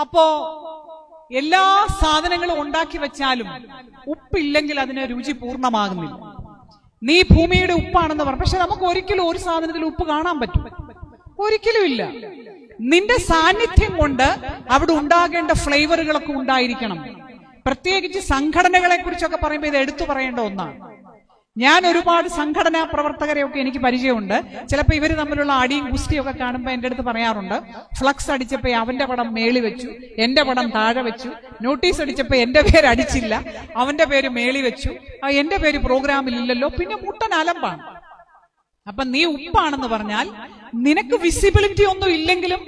അപ്പോ എല്ലാ സാധനങ്ങളും ഉണ്ടാക്കി വെച്ചാലും ഉപ്പില്ലെങ്കിൽ അതിന് രുചി പൂർണ്ണമാകുന്നില്ല. നീ ഭൂമിയുടെ ഉപ്പാണെന്ന് പറഞ്ഞു. പക്ഷെ നമുക്ക് ഒരിക്കലും ഒരു സാധനത്തിൽ ഉപ്പ് കാണാൻ പറ്റും? ഒരിക്കലും ഇല്ല. നിന്റെ സാന്നിധ്യം കൊണ്ട് അവിടെ ഉണ്ടാകേണ്ട ഫ്ലേവറുകളൊക്കെ ഉണ്ടായിരിക്കണം. പ്രത്യേകിച്ച് സംഘടനകളെ കുറിച്ചൊക്കെ പറയുമ്പോൾ ഇത് എടുത്തു പറയേണ്ട ഒന്നാണ്. ഞാൻ ഒരുപാട് സംഘടനാ പ്രവർത്തകരെയൊക്കെ എനിക്ക് പരിചയമുണ്ട്. ചിലപ്പോൾ ഇവർ തമ്മിലുള്ള അടിയും ഗുസ്തിയും ഒക്കെ കാണുമ്പോൾ എൻ്റെ അടുത്ത് പറയാറുണ്ട്, ഫ്ലക്സ് അടിച്ചപ്പോ അവന്റെ പടം മേളി വെച്ചു, എന്റെ പടം താഴെ വെച്ചു. നോട്ടീസ് അടിച്ചപ്പോ എന്റെ പേര് അടിച്ചില്ല, അവന്റെ പേര് മേളി വെച്ചു. എന്റെ പേര് പ്രോഗ്രാമിൽ ഇല്ലല്ലോ. പിന്നെ മുട്ടൻ അലമ്പാണ്. അപ്പൊ നീ ഉപ്പാണെന്ന് പറഞ്ഞാൽ നിനക്ക് വിസിബിലിറ്റി ഒന്നും ഇല്ലെങ്കിലും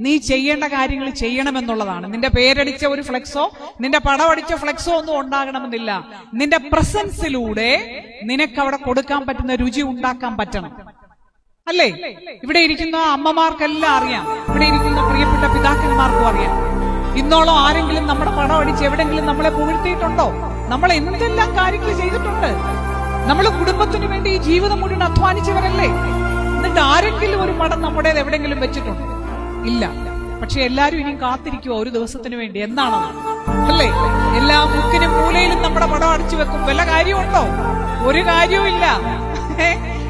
നീ ചെയ്യേണ്ട കാര്യങ്ങൾ ചെയ്യണമെന്നുള്ളതാണ്. നിന്റെ പേരടിച്ച ഒരു ഫ്ലെക്സോ നിന്റെ പടം അടിച്ച ഫ്ലെക്സോ ഒന്നും ഉണ്ടാകണമെന്നില്ല. നിന്റെ പ്രസൻസിലൂടെ നിനക്ക് അവിടെ കൊടുക്കാൻ പറ്റുന്ന രുചി ഉണ്ടാക്കാൻ പറ്റണം, അല്ലേ? ഇവിടെ ഇരിക്കുന്ന അമ്മമാർക്കെല്ലാം അറിയാം, ഇവിടെ ഇരിക്കുന്ന പ്രിയപ്പെട്ട പിതാക്കന്മാർക്കും അറിയാം. ഇന്നോളം ആരെങ്കിലും നമ്മുടെ പടം അടിച്ച് എവിടെങ്കിലും നമ്മളെ പുകഴ്ത്തിയിട്ടുണ്ടോ? നമ്മൾ എന്തെല്ലാം കാര്യങ്ങൾ ചെയ്തിട്ടുണ്ട്. നമ്മൾ കുടുംബത്തിന് വേണ്ടി ഈ ജീവിതം മുഴുവൻ അധ്വാനിച്ചവരല്ലേ? എന്നിട്ട് ആരെങ്കിലും ഒരു പടം നമ്മുടേത് എവിടെങ്കിലും വെച്ചിട്ടുണ്ടോ? ഇല്ല. പക്ഷെ എല്ലാരും ഇനിയും കാത്തിരിക്കുവോ ഒരു ദിവസത്തിന് വേണ്ടി? എന്താണത്, അല്ലേ? എല്ലാ മുക്കിനും മൂലയിലും നമ്മുടെ പടം അടിച്ചു വെക്കും. വല്ല കാര്യമുണ്ടോ? ഒരു കാര്യവും ഇല്ല.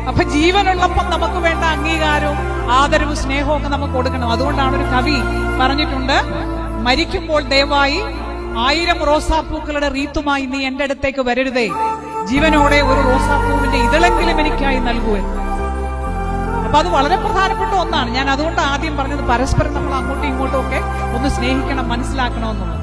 അപ്പൊ ജീവനുള്ളപ്പം നമുക്ക് വേണ്ട അംഗീകാരവും ആദരവും സ്നേഹവും ഒക്കെ നമുക്ക് കൊടുക്കണം. അതുകൊണ്ടാണ് ഒരു കവി പറഞ്ഞിട്ടുണ്ട്, മരിക്കുമ്പോൾ ദയവായി 1000 റോസാപ്പൂക്കളുടെ റീത്തുമായി നീ എന്റെ അടുത്തേക്ക് വരരുതേ, ജീവനോടെ ഒരു റോസാപ്പൂവിന്റെ ഇതളെങ്കിലും എനിക്കായി നൽകുമെന്ന്. അപ്പൊ അത് വളരെ പ്രധാനപ്പെട്ട ഒന്നാണ്. ഞാൻ അതുകൊണ്ട് ആദ്യം പറഞ്ഞത് പരസ്പരം നമ്മൾ അങ്ങോട്ടും ഇങ്ങോട്ടും ഒക്കെ ഒന്ന് സ്നേഹിക്കണം, മനസ്സിലാക്കണമെന്നുള്ളത്.